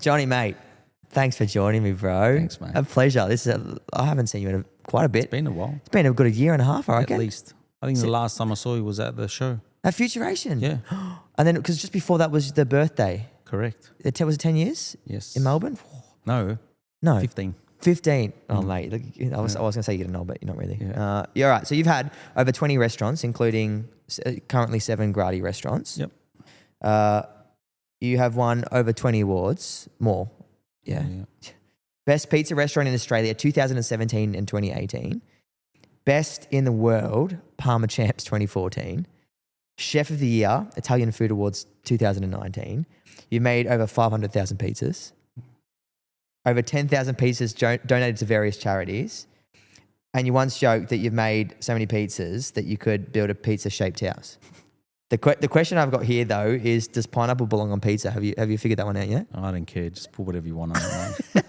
Johnny, mate, thanks for joining me, bro. Thanks, mate. A pleasure. I haven't seen you in quite a bit. It's been a while. It's been a good year and a half, I reckon. At least. I think the last time I saw you was at the show. At Futuration. Yeah. And then, because just before that was the birthday. Correct. Was it 10 years? Yes. In Melbourne? No. No. 15. 15. Oh, mate. Look, I was going to say you get an old, but you're not really. You're right. So you've had over 20 restaurants, including currently 7 Gradi restaurants. Yep. You have won over 20 awards. More. Yeah. Best pizza restaurant in Australia, 2017 and 2018. Best in the world, Parma Champs 2014. Chef of the Year, Italian Food Awards 2019. You've made over 500,000 pizzas. Over 10,000 pizzas donated to various charities. And you once joked that you've made so many pizzas that you could build a pizza-shaped house. The question I've got here, though, is does pineapple belong on pizza? Have you figured that one out yet? I don't care. Just put whatever you want on it, mate.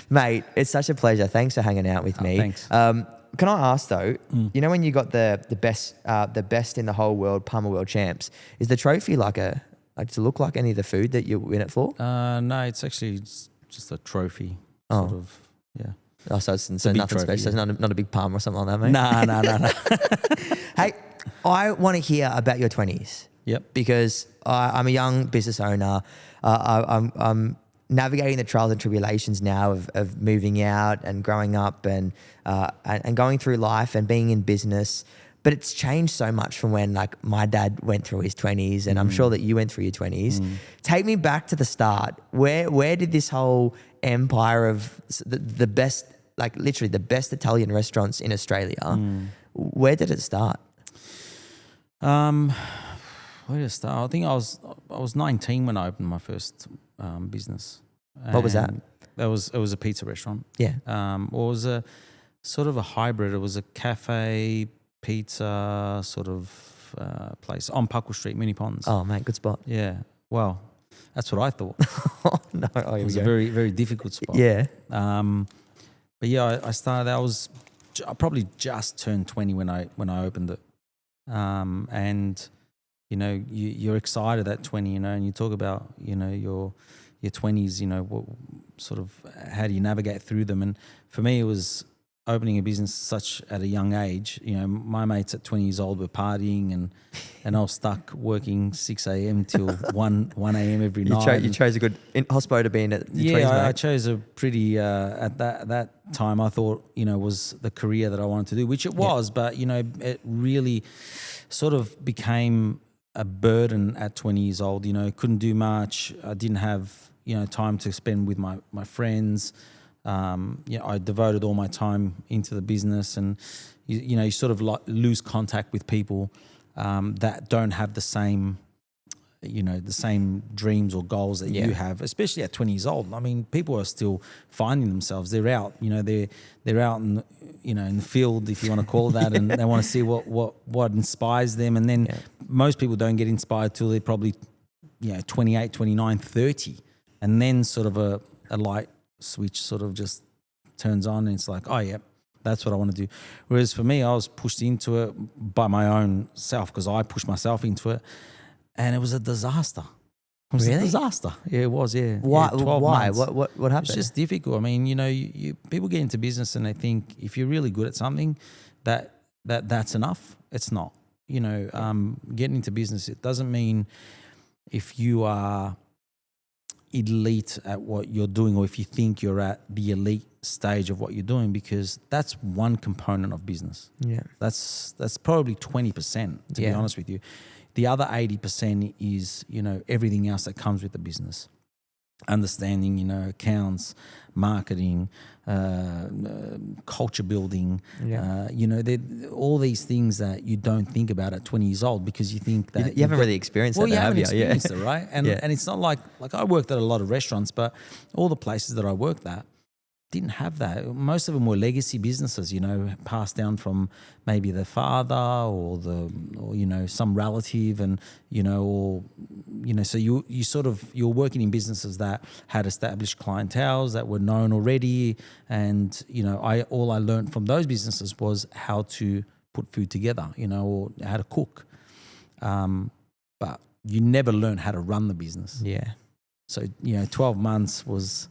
Mate, it's such a pleasure. Thanks for hanging out with me. Thanks. Can I ask, though, you know when you got the best in the whole world, Parma World Champs, is the trophy does it look like any of the food that you win it for? No, it's actually just a trophy. Sort of, yeah. Oh, so nothing trophy, special. So it's not a big palm or something like that, mate? No. Hey, I want to hear about your 20s. Yep. Because I'm a young business owner. I'm navigating the trials and tribulations now of moving out and growing up and going through life and being in business. But it's changed so much from when like my dad went through his 20s, and I'm sure that you went through your 20s. Take me back to the start. Where did this whole empire of the best, like literally the best Italian restaurants in Australia, where did it start? Where did it start? I think I was 19 when I opened my first business. What was that? It was a pizza restaurant. Yeah. It was a sort of a hybrid. It was a cafe, pizza sort of place on Puckle Street, Mini Ponds. Oh, mate, good spot. Yeah. Well, that's what I thought. Oh, no. Oh, It was a very, very difficult spot. Yeah. But yeah, I started. I probably just turned 20 when I opened it. And you know, you're excited at 20, you know, and you talk about, you know, your 20s, you know, what sort of, how do you navigate through them? And for me, it was opening a business such at a young age. You know, my mates at 20 years old were partying and I was stuck working 6 a.m. till 1 a.m. every night. You chose a good hospital to be in at your 20s, mate. I chose a pretty, at that time I thought, you know, was the career that I wanted to do, which it was, but, you know, it really sort of became a burden at 20 years old. You know, couldn't do much. I didn't have, you know, time to spend with my friends. You know, I devoted all my time into the business, and you know, you sort of lose contact with people that don't have the same, you know, the same dreams or goals that you have, especially at 20 years old. I mean, people are still finding themselves. They're out, you know, they're out in, you know, in the field, if you want to call it that, and they want to see what inspires them. And then most people don't get inspired till they're probably, you know, 28, 29, 30. And then sort of a light switch sort of just turns on, and it's like, oh yeah, that's what I want to do. Whereas for me, I was pushed into it by my own self, because I pushed myself into it, and it was a disaster. It was a disaster. Yeah, it was. Yeah. Why? Yeah, 12 Why? months. What happened? It's just difficult. I mean, you know, you people get into business and they think if you're really good at something, that's enough. It's not. You know, getting into business, it doesn't mean if you are elite at what you're doing, or if you think you're at the elite stage of what you're doing, because that's one component of business. Yeah. That's probably 20%, to be honest with you. The other 80% is, you know, everything else that comes with the business. Understanding, you know, accounts, marketing, culture building, you know, all these things that you don't think about at 20 years old, because you think that you haven't really experienced that, have you? Experienced it, right? And it's not like I worked at a lot of restaurants, but all the places that I worked at didn't have that. Most of them were legacy businesses, you know, passed down from maybe the father or you know, some relative, and you know, or you know, so you're working in businesses that had established clienteles that were known already, and you know, all I learned from those businesses was how to put food together, you know, or how to cook, but you never learn how to run the business. Yeah. So 12 months was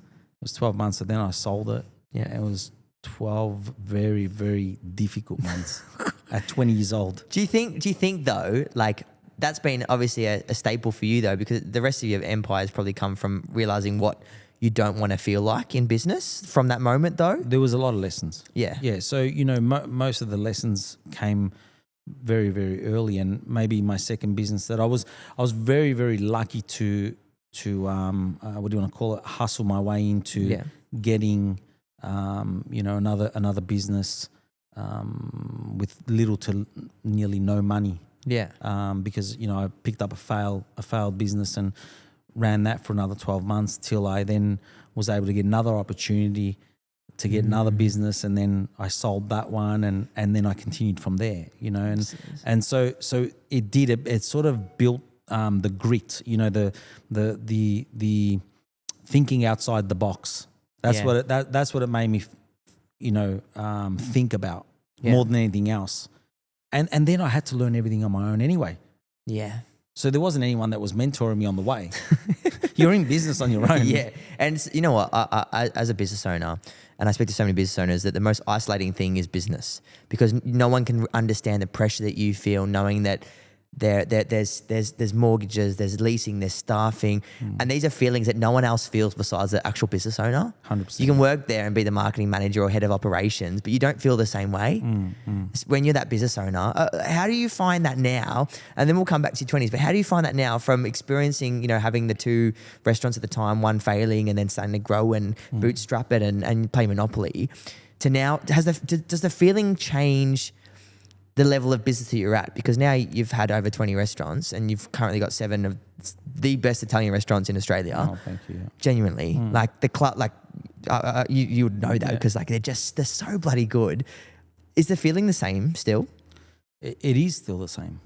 12 months, and then I sold it. Yeah. It was 12 very, very difficult months at 20 years old. Do you think though, like that's been obviously a staple for you though, because the rest of your empire has probably come from realizing what you don't want to feel like in business from that moment though? There was a lot of lessons. Yeah. Yeah. So, most of the lessons came very, very early, and maybe my second business that I was very, very lucky to what do you want to call it? Hustle my way into getting, another business with little to nearly no money. Yeah. Because I picked up a failed business and ran that for another 12 months till I then was able to get another opportunity to get another business, and then I sold that one, and then I continued from there. And so it sort of built the grit, the thinking outside the box. That's what it made me, think about more than anything else. And then I had to learn everything on my own anyway. Yeah. So there wasn't anyone that was mentoring me on the way. You're in business on your own. Yeah. And you know what? I, as a business owner, and I speak to so many business owners, that the most isolating thing is business, because no one can understand the pressure that you feel knowing that there's mortgages, there's leasing, there's staffing, and these are feelings that no one else feels besides the actual business owner. 100%. You can work there and be the marketing manager or head of operations, but you don't feel the same way when you're that business owner. How do you find that now? And then we'll come back to your 20s, but how do you find that now from experiencing, having the 2 restaurants at the time, one failing and then starting to grow and bootstrap it and play Monopoly, to now, does the feeling change the level of business that you're at? Because now you've had over 20 restaurants and you've currently got 7 of the best Italian restaurants in Australia. Oh, thank you. Genuinely. Like the club, you would know that because they're so bloody good. Is the feeling the same still? It is still the same.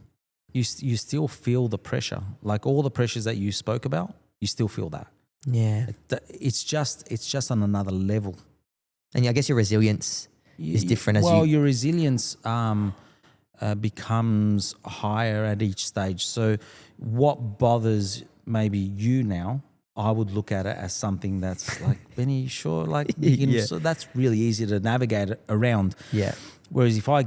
You still feel the pressure. Like all the pressures that you spoke about, you still feel that. Yeah. It's just on another level. And I guess your resilience is different your resilience becomes higher at each stage. So what bothers maybe you now, I would look at it as something that's like, Benny, sure, like so that's really easy to navigate around. Yeah. Whereas if I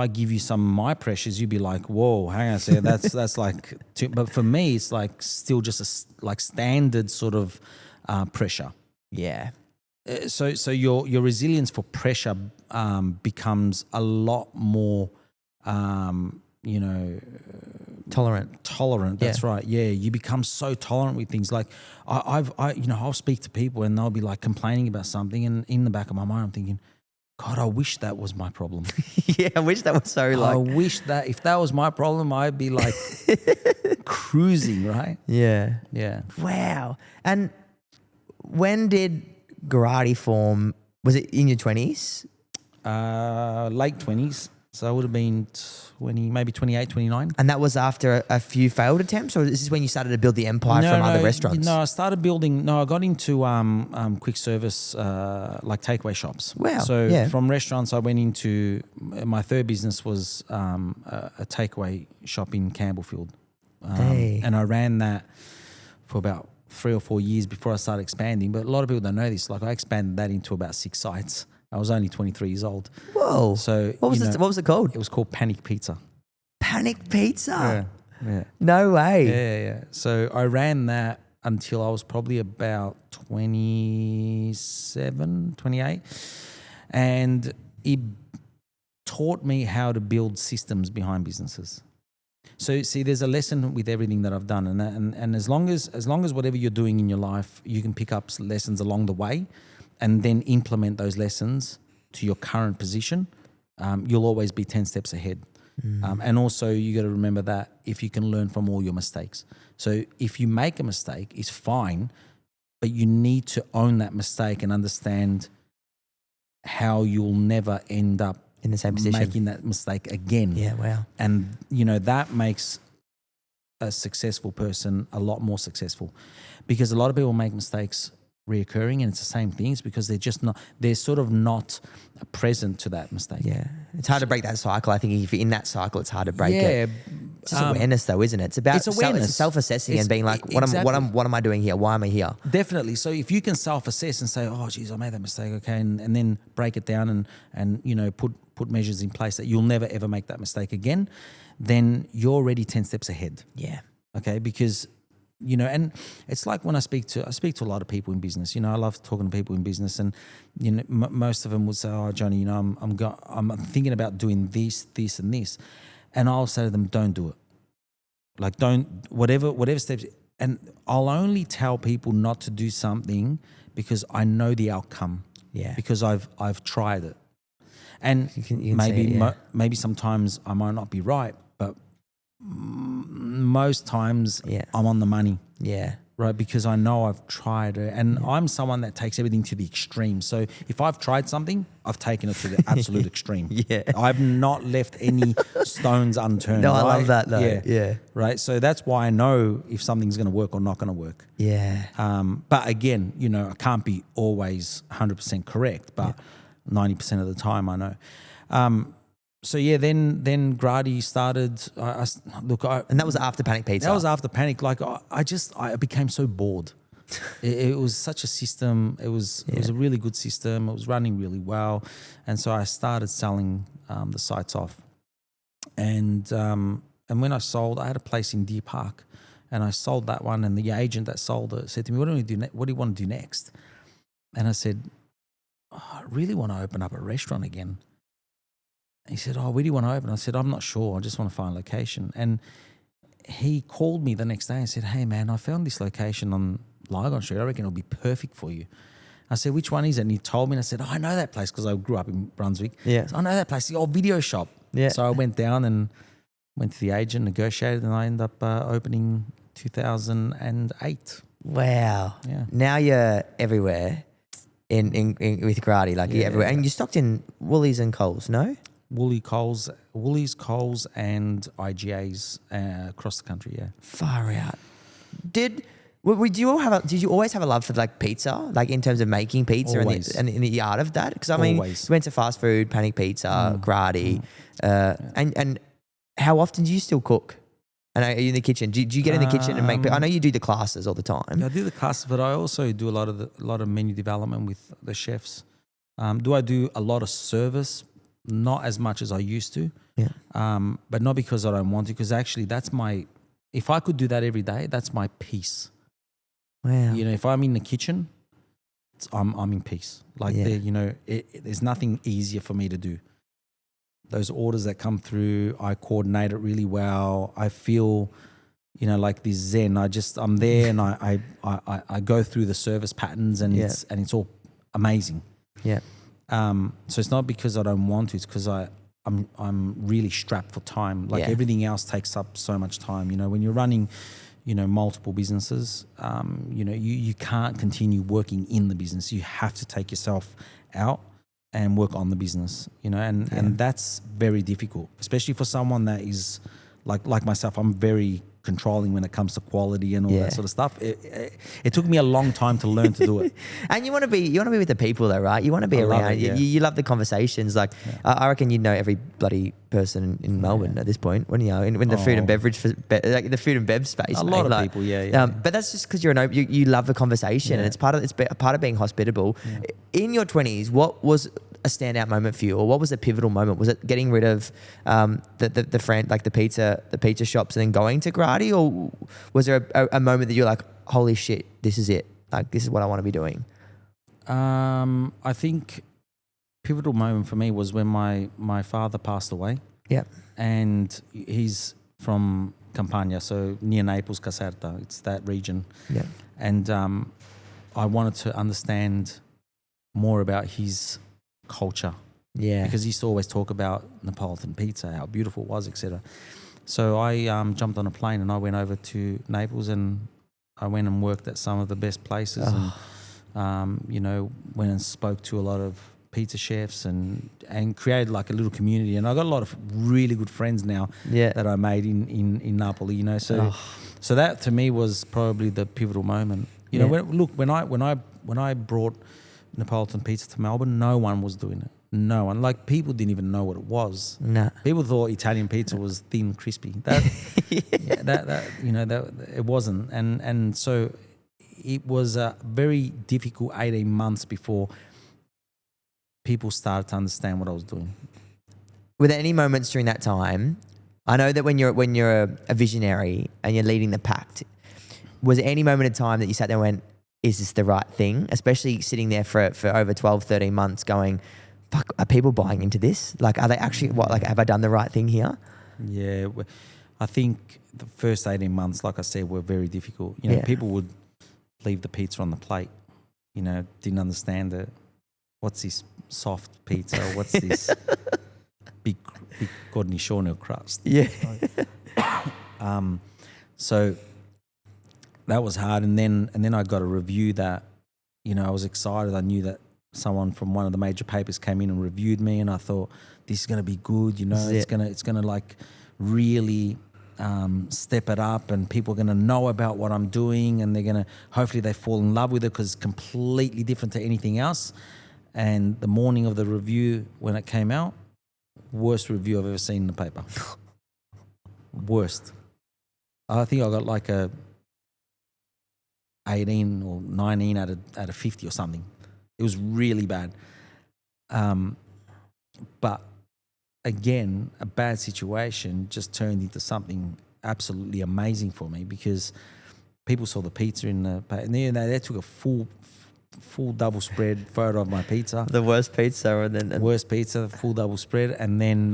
give you some of my pressures, you'd be like, whoa, hang on a second, that's like too, but for me it's like still just a standard sort of pressure. Yeah. So your resilience for pressure becomes a lot more tolerant. That's right. Yeah, you become so tolerant with things. Like I'll speak to people and they'll be like complaining about something, and in the back of my mind I'm thinking, God, I wish that was my problem. Yeah, I wish that was so I wish that if that was my problem, I'd be like cruising, right? Yeah. Yeah. Wow. And when did Gradi form? Was it in your 20s? Late 20s. So I would have been 20, maybe 28, 29. And that was after a few failed attempts, or is this when you started to build the empire from other restaurants? No, I got into quick service, like takeaway shops. Wow. So from restaurants, I went into, my third business was a takeaway shop in Campbellfield. And I ran that for about 3 or 4 years before I started expanding. But a lot of people don't know this. Like I expanded that into about 6 sites. I was only 23 years old. Whoa. So what was it called? It was called Panic Pizza. Panic Pizza? Yeah. No way. Yeah. So I ran that until I was probably about 27, 28. And it taught me how to build systems behind businesses. So see, there's a lesson with everything that I've done, and as long as whatever you're doing in your life, you can pick up lessons along the way, and then implement those lessons to your current position, you'll always be 10 steps ahead. And also you got to remember that if you can learn from all your mistakes. So if you make a mistake, it's fine, but you need to own that mistake and understand how you'll never end up in the same position, making that mistake again. Yeah, wow. And that makes a successful person a lot more successful, because a lot of people make mistakes reoccurring, and it's the same things because they're sort of not present to that mistake. Yeah. It's hard to break that cycle. I think if you're in that cycle, it's hard to break it. It's just awareness, though, isn't it? It's about awareness. Self-assessing and being like, what am I doing here? Why am I here? Definitely. So if you can self-assess and say, oh, geez, I made that mistake, okay, and then break it down and you know, put measures in place that you'll never ever make that mistake again, then you're already 10 steps ahead. Yeah. Okay, because you know, and it's like when I speak to a lot of people in business. You know, I love talking to people in business, and you know, most of them would say, "Oh, Johnny, you know, I'm thinking about doing this, and this," and I'll say to them, "Don't do it. Like, don't whatever steps." And I'll only tell people not to do something because I know the outcome. Yeah. Because I've tried it, and you can maybe see it, maybe sometimes I might not be right, but most times I'm on the money. Yeah. Right, because I know I've tried it, and I'm someone that takes everything to the extreme. So if I've tried something, I've taken it to the absolute extreme. Yeah. I've not left any stones unturned. No, right? I love that though. Yeah. Right. So that's why I know if something's going to work or not going to work. Yeah. But again, you know, I can't be always 100% correct, but 90% of the time I know. So yeah, then Gradi started. And that was after Panic Pizza. That was after Panic. Like I became so bored. It was such a system. It was a really good system. It was running really well, and so I started selling the sites off. And when I sold, I had a place in Deer Park, and I sold that one. And the agent that sold it said to me, "What do we do? What do you want to do next?" And I said, I really want to open up a restaurant again. He said, "Oh, where do you want to open?" I said, "I'm not sure. I just want to find a location." And he called me the next day and said, "Hey, man, I found this location on Lygon Street. I reckon it'll be perfect for you." I said, "Which one is it?" And he told me, and I said, "Oh, I know that place," because I grew up in Brunswick. Yeah. So I know that place, the old video shop. Yeah. So I went down and went to the agent, negotiated, and I ended up opening 2008. Wow. Yeah. Now you're everywhere in with Gradi, like you're everywhere. And you stocked in Woolies and Coles, no? Woolies, Coles, and IGAs across the country. Yeah, Far out. Did you always have a love for like pizza, like in terms of making pizza and in the art of that? Because I mean, you went to fast food, Panic Pizza, Gradi, and how often do you still cook? And are you in the kitchen? Do you get in the kitchen and make? I know you do the classes all the time. Yeah, I do the classes, but I also do a lot of menu development with the chefs. Do I do a lot of service? Not as much as I used to. Yeah. But not because I don't want to, because actually that's if I could do that every day, that's my peace. Wow. You know, if I'm in the kitchen, I'm in peace. Like, you know, there's nothing easier for me to do. Those orders that come through, I coordinate it really well. I feel, you know, like this zen. I'm there and I go through the service patterns and it's all amazing. Yeah. So it's not because I don't want to, it's because I'm really strapped for time. Like everything else takes up so much time. You know, when you're running, you know, multiple businesses, you know, you can't continue working in the business. You have to take yourself out and work on the business, you know, and that's very difficult, especially for someone that is like myself. I'm very controlling when it comes to quality and all that sort of stuff. It took me a long time to learn to do it. And you want to be with the people though, right? You want to be around. You love the conversations. Like I reckon you'd know every bloody person in Melbourne at this point. When when the food and beverage, like the food and bev space, a lot of people, But that's just because you love the conversation, and it's part of being hospitable. Yeah. In your 20s, what was a standout moment for you, or what was a pivotal moment? Was it getting rid of the pizza shops and then going to Gradi, or was there a moment that you're like, holy shit, this is it, like this is what I want to be doing? I think pivotal moment for me was when my father passed away. Yeah. And he's from Campania, so near Naples, Caserta. It's that region. Yeah. And I wanted to understand more about his culture. Yeah. Because he used to always talk about Neapolitan pizza, how beautiful it was, etc. So I jumped on a plane and I went over to Naples, and I went and worked at some of the best places and you know, went and spoke to a lot of pizza chefs and created like a little community. And I got a lot of really good friends now that I made in Napoli, you know. So that to me was probably the pivotal moment. You know, when I brought Neapolitan pizza to Melbourne, no one was doing it. no one. Like, people didn't even know what it was. Nah. People thought Italian pizza was thin, crispy. That, that it wasn't. And so it was a very difficult 18 months before people started to understand what I was doing. Were there any moments during that time? I know that when you're a visionary and you're leading the pack, was there any moment in time that you sat there and went, is this the right thing? Especially sitting there for over 12, 13 months going, fuck, are people buying into this? Like, are they actually, have I done the right thing here? Yeah. I think the first 18 months, like I said, were very difficult. People would leave the pizza on the plate, didn't understand it. What's this soft pizza? What's this big cornicione crust? Yeah. So that was hard. And then I got a review that, I was excited. I knew that someone from one of the major papers came in and reviewed me, and I thought, this is going to be good. It's going to like really step it up, and people are going to know about what I'm doing, and they're going to, hopefully they fall in love with it because it's completely different to anything else. And the morning of the review, when it came out, worst review I've ever seen in the paper. Worst. I think I got like a 18 or 19 out of 50 or something. It was really bad. But again, a bad situation just turned into something absolutely amazing for me, because people saw the pizza in the paper, and they took a full double spread photo of my pizza. The worst pizza, and then worst pizza, full double spread, and then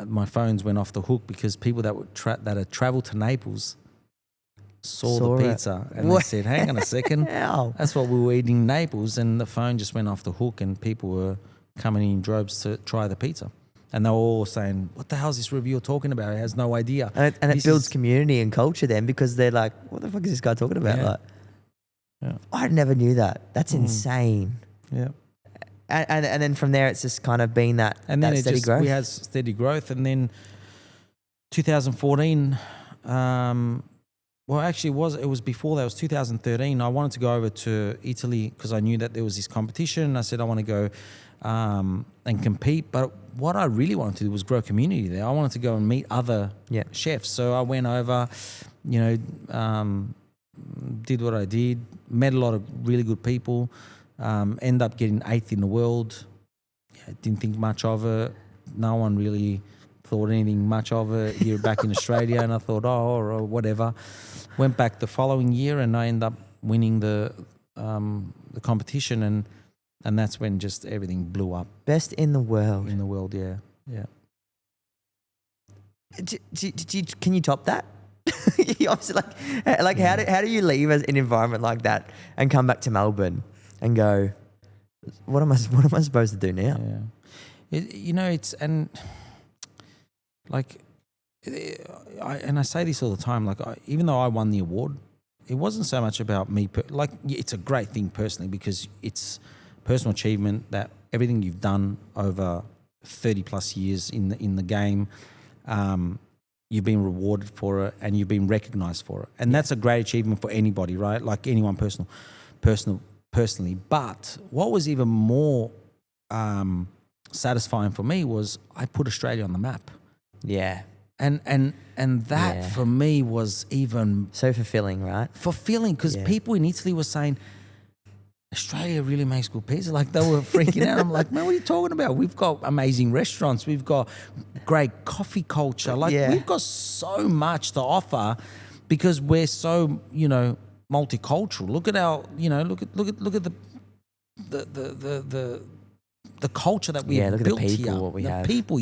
my phones went off the hook because people that had travelled to Naples saw the pizza and they said, "Hang on a second, that's what we were eating in Naples," and the phone just went off the hook, and people were coming in droves to try the pizza. And they were all saying, "What the hell is this reviewer talking about? He has no idea." And it builds community and culture then, because they're like, "What the fuck is this guy talking about?" Yeah. Like, I never knew that. That's insane. Yeah. And then from there, it's just kind of been that, and then steady growth. We had steady growth. And then 2014, well, actually it was before that. It was 2013. I wanted to go over to Italy because I knew that there was this competition. I said, I want to go and compete. But what I really wanted to do was grow community there. I wanted to go and meet other chefs. So I went over, did what I did, met a lot of really good people, ended up getting 8th in the world. Didn't think much of it. No one really thought anything much of it here back in Australia, and I thought, or whatever. Went back the following year, and I ended up winning the competition, and that's when just everything blew up. Best in the world. In the world, yeah. Can you top that? You obviously how do you leave an environment like that and come back to Melbourne and go, what am I supposed to do now? I say this all the time. Like, even though I won the award, it wasn't so much about me. It's a great thing personally, because it's personal achievement, that everything you've done over 30 plus years in the game. You've been rewarded for it, and you've been recognized for it. And that's a great achievement for anybody, right? Like anyone personally. But what was even more satisfying for me was I put Australia on the map. Yeah. And that for me was even so fulfilling, right? Fulfilling, because people in Italy were saying, Australia really makes good pizza. Like, they were freaking out. I'm like, man, what are you talking about? We've got amazing restaurants. We've got great coffee culture. Like, we've got so much to offer because we're so, multicultural. Look at our, look at the culture that we have built here. The people, here. what we the have. People,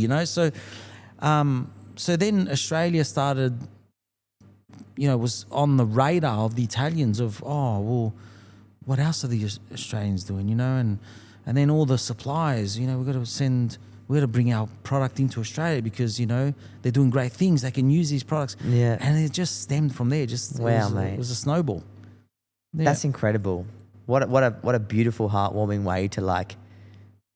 So then Australia started, was on the radar of the Italians of, what else are the Australians doing, and then all the suppliers, we've got to bring our product into Australia because, they're doing great things. They can use these products. Yeah. And it just stemmed from there. It was a snowball. Yeah. That's incredible. What a beautiful, heartwarming way to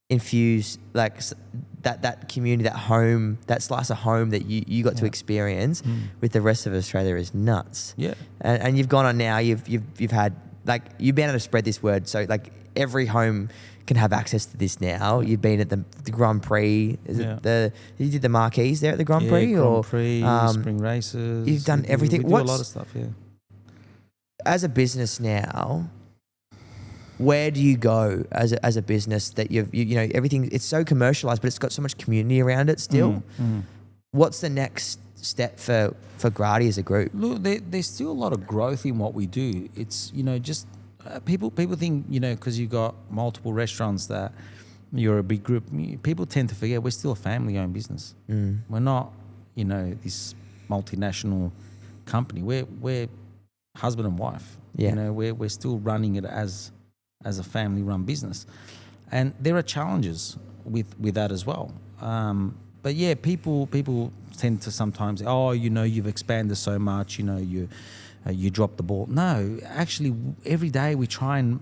infuse that community, that home, that slice of home that you got to experience with the rest of Australia is nuts. Yeah. And you've gone on now, you've had like you've been able to spread this word. So like every home can have access to this now. You've been at the Grand Prix. Is it you did the marquees there at the Grand Prix? Grand Prix, spring races. You've done everything. We do a lot of stuff, yeah. As a business now, where do you go as a business that you know, everything, it's so commercialized, but it's got so much community around it still. What's the next step for Gradi as a group? Look, there's still a lot of growth in what we do. It's, you know, just people think, you know, because you've got multiple restaurants that you're a big group, people tend to forget we're still a family-owned business. We're not, you know, this multinational company. We're husband and wife. You know, we're still running it as a family-run business, and there are challenges with that as well. But yeah, people tend to sometimes, oh, you know, you've expanded so much, you know, you dropped the ball. No, actually, every day we try and,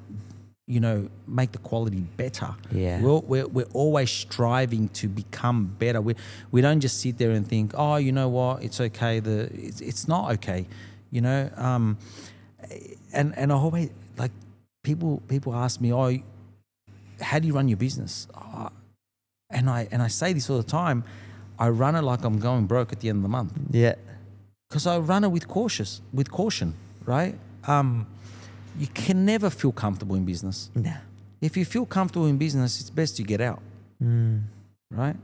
you know, make the quality better. Yeah, we're always striving to become better. We don't just sit there and think, oh, you know what, it's okay. It's not okay, you know. And I always, like, people ask me, oh, how do you run your business? And I say this all the time. I run it like I'm going broke at the end of the month. Yeah. Because I run it with caution, right? You can never feel comfortable in business. Nah. If you feel comfortable in business, it's best you get out. Right?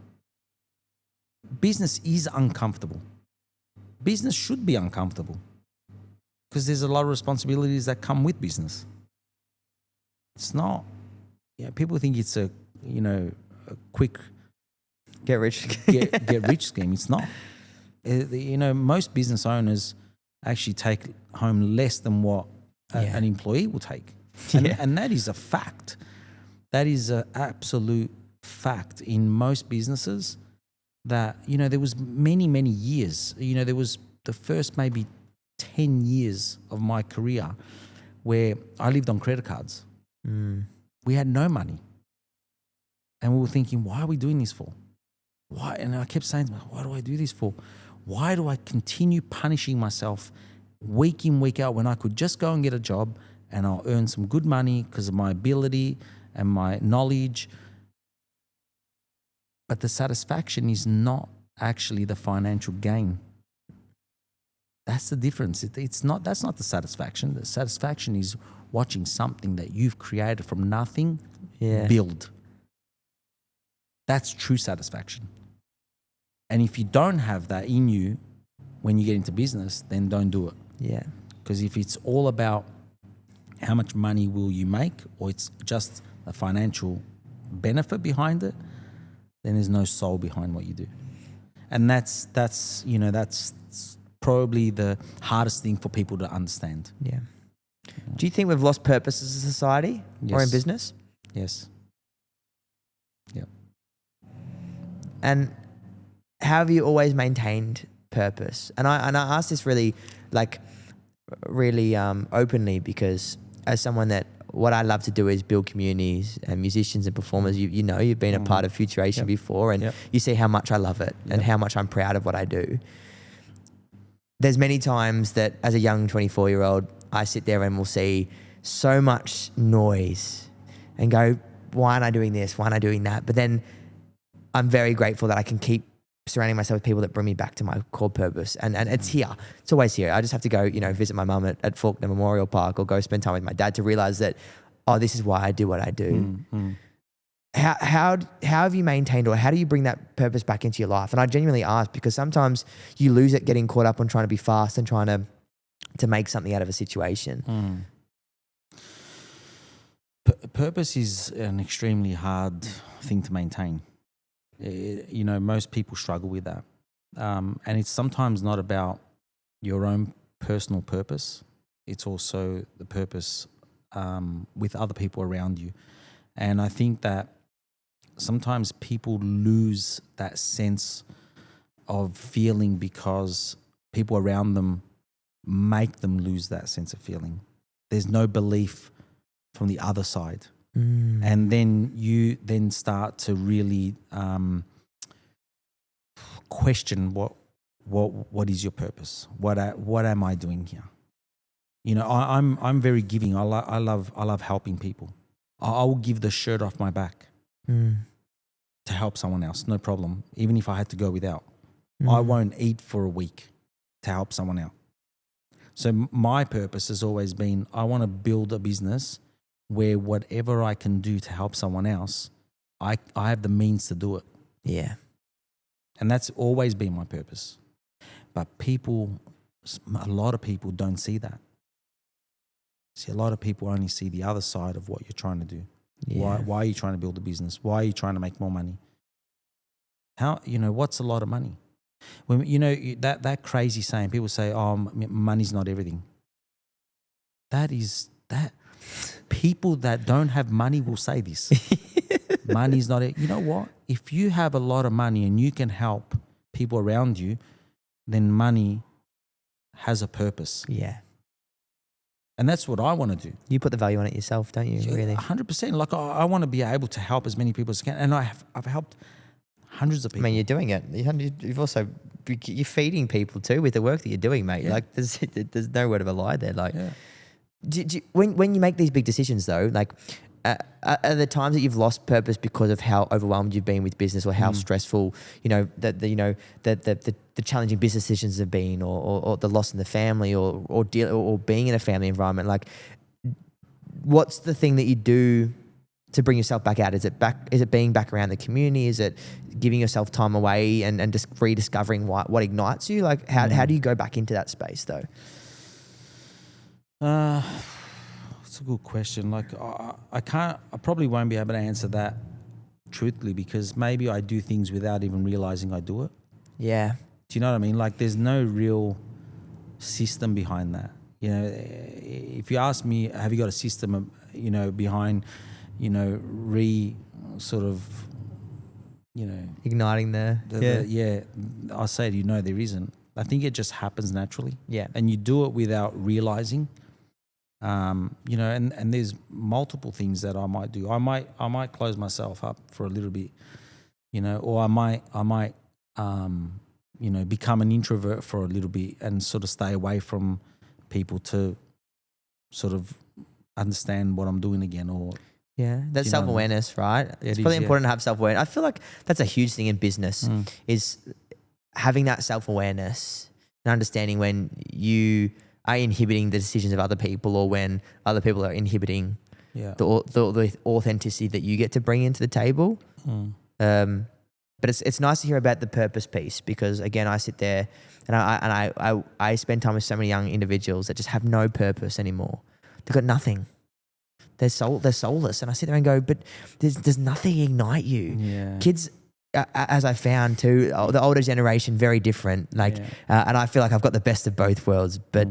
Business is uncomfortable. Business should be uncomfortable because there's a lot of responsibilities that come with business. It's not. Yeah, people think it's a quick get rich scheme. It's not. You know, most business owners actually take home less than what an employee will take, and that is a fact. That is an absolute fact in most businesses. That, you know, there was many years. You know, there was the first maybe 10 years of my career where I lived on credit cards. We had no money. And we were thinking, why are we doing this for? Why? And I kept saying to myself, why do I do this for? Why do I continue punishing myself week in, week out when I could just go and get a job and I'll earn some good money because of my ability and my knowledge? But the satisfaction is not actually the financial gain. That's the difference. That's not the satisfaction. The satisfaction is watching something that you've created from nothing build. That's true satisfaction. And if you don't have that in you when you get into business, then don't do it. Yeah. Because if it's all about how much money will you make, or it's just a financial benefit behind it, then there's no soul behind what you do. And that's probably the hardest thing for people to understand. Yeah. Do you think we've lost purpose as a society or in business? Yes. Yep. And how have you always maintained purpose? And I ask this really openly because as someone that what I love to do is build communities and musicians and performers. You know, you've been a part of Futuration before, and you see how much I love it and how much I'm proud of what I do. There's many times that as a young 24-year-old, I sit there and will see so much noise and go, why aren't I doing this? Why aren't I doing that? But then I'm very grateful that I can keep surrounding myself with people that bring me back to my core purpose. And it's here. It's always here. I just have to go, visit my mum at Faulkner Memorial Park or go spend time with my dad to realize that, oh, this is why I do what I do. How have you maintained, or how do you bring that purpose back into your life? And I genuinely ask because sometimes you lose it getting caught up on trying to be fast and trying to make something out of a situation. Purpose is an extremely hard thing to maintain. Most people struggle with that. And it's sometimes not about your own personal purpose. It's also the purpose with other people around you. And I think that sometimes people lose that sense of feeling because people around them make them lose that sense of feeling. There's no belief from the other side. And then you then start to really question what is your purpose? What am I doing here? You know, I'm very giving. I love helping people. I will give the shirt off my back to help someone else, no problem. Even if I had to go without, I won't eat for a week to help someone out. So my purpose has always been, I want to build a business where whatever I can do to help someone else, I have the means to do it. Yeah. And that's always been my purpose. But a lot of people don't see that. See, a lot of people only see the other side of what you're trying to do. Yeah. Why are you trying to build a business? Why are you trying to make more money? What's a lot of money? When that crazy saying, people say, "Oh, money's not everything." That people that don't have money will say this. Money's not it. You know what? If you have a lot of money and you can help people around you, then money has a purpose. Yeah. And that's what I want to do. You put the value on it yourself, don't you? Really? 100%. Like I want to be able to help as many people as I can. And I've helped hundreds of people. I mean, you're doing it. You've also, you're feeding people too with the work that you're doing, mate. Yeah. Like there's no word of a lie there. Like, when you make these big decisions though, like, are the times that you've lost purpose because of how overwhelmed you've been with business or how stressful, the challenging business decisions have been, or the loss in the family, or being in a family environment? Like, what's the thing that you do to bring yourself back out? Is it being back around the community? Is it giving yourself time away and just rediscovering what ignites you? Like, how do you go back into that space though? It's a good question. Like I probably won't be able to answer that truthfully, because maybe I do things without even realizing I do it. Yeah. Do you know what I mean? Like there's no real system behind that. You know, if you ask me, have you got a system, behind, Igniting I'll say to you, no, there isn't. I think it just happens naturally. Yeah. And you do it without realizing. And there's multiple things that I might do. I might close myself up for a little bit, or I might become an introvert for a little bit and sort of stay away from people to sort of understand what I'm doing again. Or that's self-awareness, right? It's probably important to have self-awareness. I feel like that's a huge thing in business, is having that self-awareness and understanding when you are inhibiting the decisions of other people, or when other people are inhibiting the authenticity that you get to bring into the table. But it's nice to hear about the purpose piece, because again, I sit there and I spend time with so many young individuals that just have no purpose anymore. They've got nothing. They're soulless, and I sit there and go, but there's nothing ignite you. Yeah. Kids, as I found too, the older generation, very different. And I feel like I've got the best of both worlds. But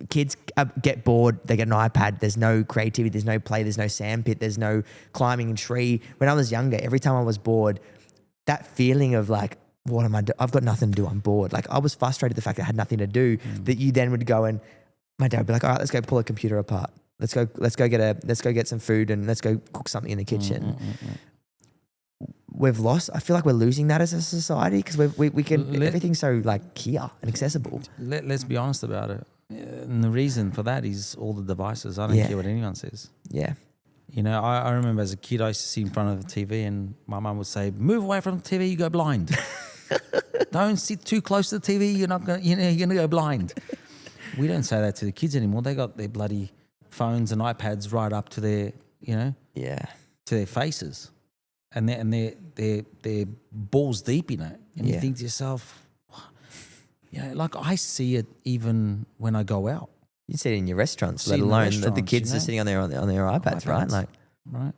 kids get bored, they get an iPad. There's no creativity, there's no play, there's no sandpit, there's no climbing a tree. When I was younger, every time I was bored, that feeling of like, what am I doing? I've got nothing to do. I'm bored. Like I was frustrated the fact that I had nothing to do. That you then would go and my dad would be like, all right, let's go pull a computer apart. Let's go get some food and let's go cook something in the kitchen. We've lost. I feel like we're losing that as a society, because we can everything's so like here and accessible. Let's be honest about it. And the reason for that is all the devices. I don't care what anyone says. Yeah. I remember as a kid, I used to sit in front of the TV and my mum would say, "Move away from the TV, you go blind. Don't sit too close to the TV. You're gonna go blind." We don't say that to the kids anymore. They got their bloody phones and iPads right up to their, to their faces. And they're balls deep in it. And you think to yourself, like I see it even when I go out. You see it in your restaurants, let alone that the kids are sitting on their iPads, right? Like, right.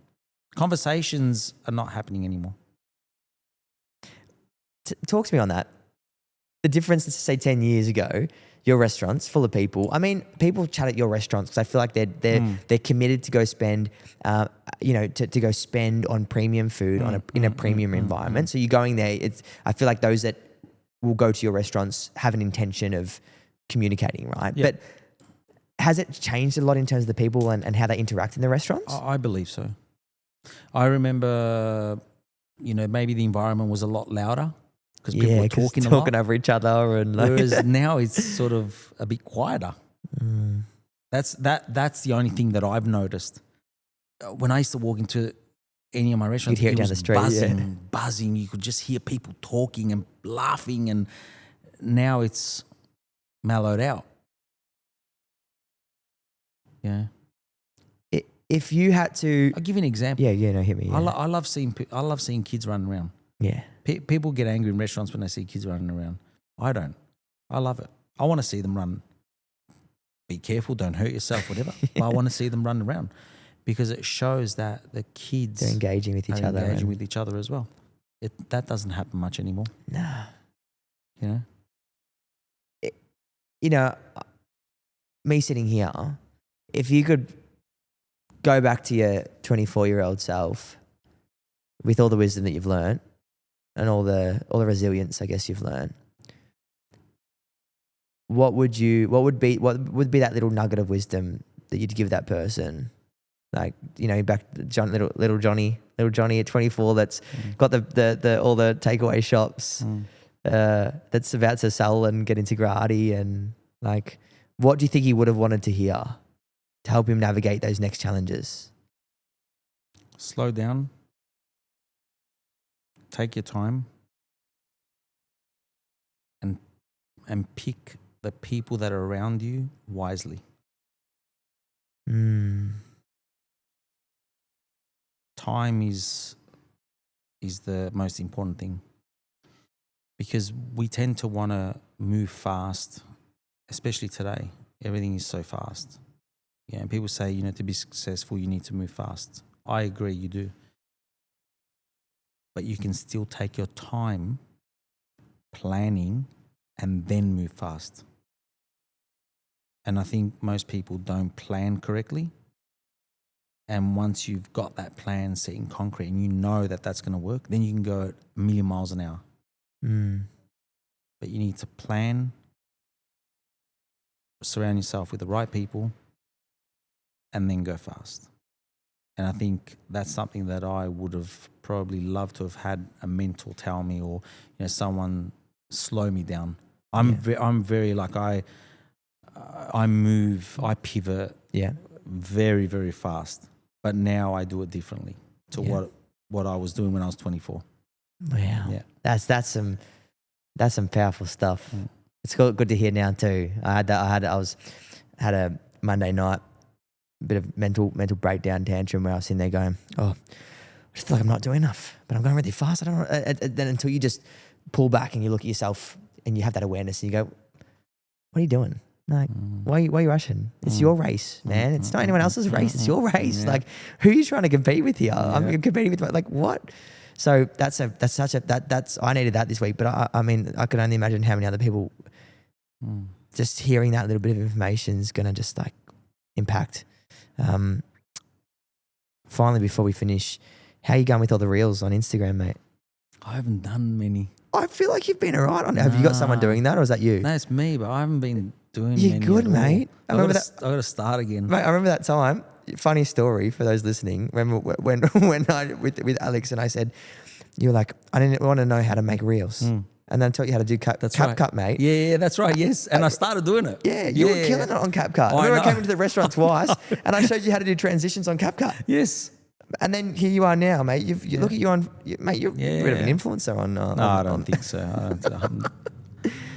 Conversations are not happening anymore. Talk to me on that. The difference, say 10 years ago, your restaurants full of people. I mean, people chat at your restaurants because I feel like they're committed to go spend, to go spend on premium food in a premium environment. So you're going there. I feel like those that will go to your restaurants have an intention of communicating, right? But has it changed a lot in terms of the people and how they interact in the restaurants? I believe so. I remember, maybe the environment was a lot louder. Because people were talking over each other, and whereas now it's sort of a bit quieter. That's the only thing that I've noticed. When I used to walk into any of my restaurants, You'd hear it down was the street, buzzing. You could just hear people talking and laughing, and now it's mellowed out. Yeah. If you had to, I'll give you an example. yeah, no, hit me. Yeah. I love seeing kids running around. Yeah. People get angry in restaurants when they see kids running around. I don't. I love it. I want to see them run. Be careful, don't hurt yourself, whatever. But I want to see them run around because it shows that the kids They're engaging with each other. Engaging with each other as well. That doesn't happen much anymore. Nah. You know? Me sitting here, if you could go back to your 24-year-old self with all the wisdom that you've learned and all the resilience, I guess, you've learned, what would be that little nugget of wisdom that you'd give that person? Like, back to little Johnny at 24 that's got the all the takeaway shops, that's about to sell and get into Gradi, and like, what do you think he would have wanted to hear to help him navigate those next challenges? Slow down. Take your time. And pick the people that are around you wisely. Time is the most important thing, because we tend to want to move fast, especially today. Everything is so fast. Yeah, and people say, to be successful, you need to move fast. I agree, you do. But you can still take your time planning and then move fast. And I think most people don't plan correctly. And once you've got that plan set in concrete and you know that that's going to work, then you can go at 1,000,000 miles an hour. But you need to plan, surround yourself with the right people, and then go fast. And I think that's something that I would have probably loved to have had a mentor tell me, or someone slow me down. I'm very like I move, I pivot very, very fast. But now I do it differently to what I was doing when I was 24. Wow. Yeah. That's some powerful stuff. It's good to hear now too. I had a Monday night, bit of mental breakdown tantrum where I was sitting there going, I just feel like I'm not doing enough, but I'm going really fast. I don't know. Then until you just pull back and you look at yourself and you have that awareness and you go, what are you doing? Like, why are you rushing? It's your race, man. It's not anyone else's race. It's your race. Yeah. Like, who are you trying to compete with here? Yeah. I'm competing with, like, what? So that's I needed that this week. But I mean, I can only imagine how many other people just hearing that little bit of information is going to just like impact. Finally, before we finish, how are you going with all the reels on Instagram, mate? I haven't done many. I feel like you've been all right on it. Have you got someone doing that, or is that you? No, it's me, but I haven't been doing You're many good, at all. mate. I got to start again. Mate, I remember that time. Funny story for those listening. Remember when I with Alex and I said, you were like, I didn't want to know how to make reels. And then I taught you how to do CapCut, mate. Yeah, that's right. Yes, and I started doing it. Yeah, you were killing it on CapCut. I remember I came into the restaurant twice, and I showed you how to do transitions on CapCut. Yes. And then here you are now, mate. You look at you on, mate. You're a bit of an influencer on. No, I don't think so.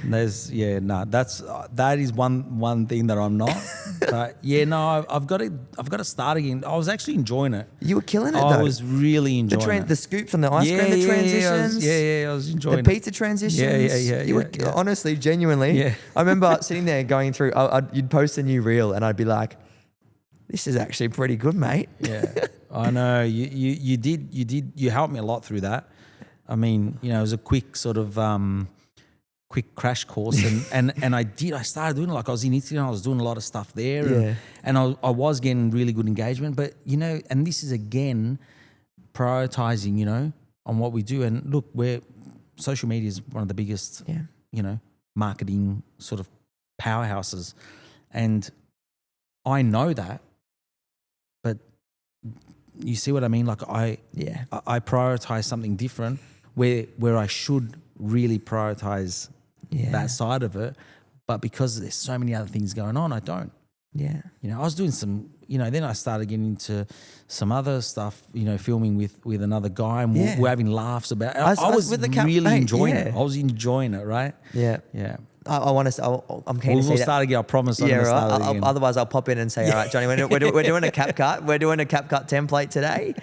That is one thing that I'm not. But I've got to start again. I was actually enjoying it. You were killing it. I was really enjoying it. The scoops on the ice cream, the transitions. I was enjoying the pizza transitions. Yeah. You were honestly, genuinely. Yeah. I remember sitting there going through. You'd post a new reel, and I'd be like, "This is actually pretty good, mate." Yeah, I know. You did. You helped me a lot through that. I mean, it was a quick sort of quick crash course, and I started doing it. Like, I was in Italy and I was doing a lot of stuff there, and I was getting really good engagement. But and this is again prioritizing, on what we do. And look, social media is one of the biggest, marketing sort of powerhouses, and I know that. But you see what I mean? Like I prioritize something different where I should really prioritize that side of it. But because there's so many other things going on, I don't. Yeah. You know, I was doing some, you know, then I started getting into some other stuff, you know, filming with another guy, and we're having laughs about it. I was with the really enjoying yeah. it. I was enjoying it, right? Yeah. Yeah. I want to. I'm keen to see We'll that. start again. I promise. Yeah, Start right. again. Otherwise, I'll pop in and say, all right, Johnny, we're doing a cap cut. We're doing a cap cut template today.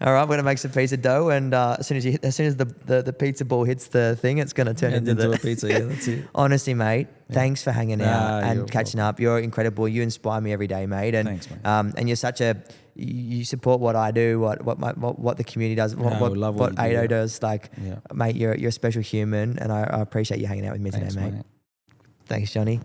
All right, we're gonna make some pizza dough, and as soon as the pizza ball hits the thing, it's gonna turn into a pizza. Yeah, that's it. Honestly, mate, thanks for hanging out and catching up. You're incredible. You inspire me every day, mate. And thanks, mate. And you're such a you support what I do, what the community does, what Ado does. Like, mate, you're a special human, and I appreciate you hanging out with me today, mate. Thanks, Johnny.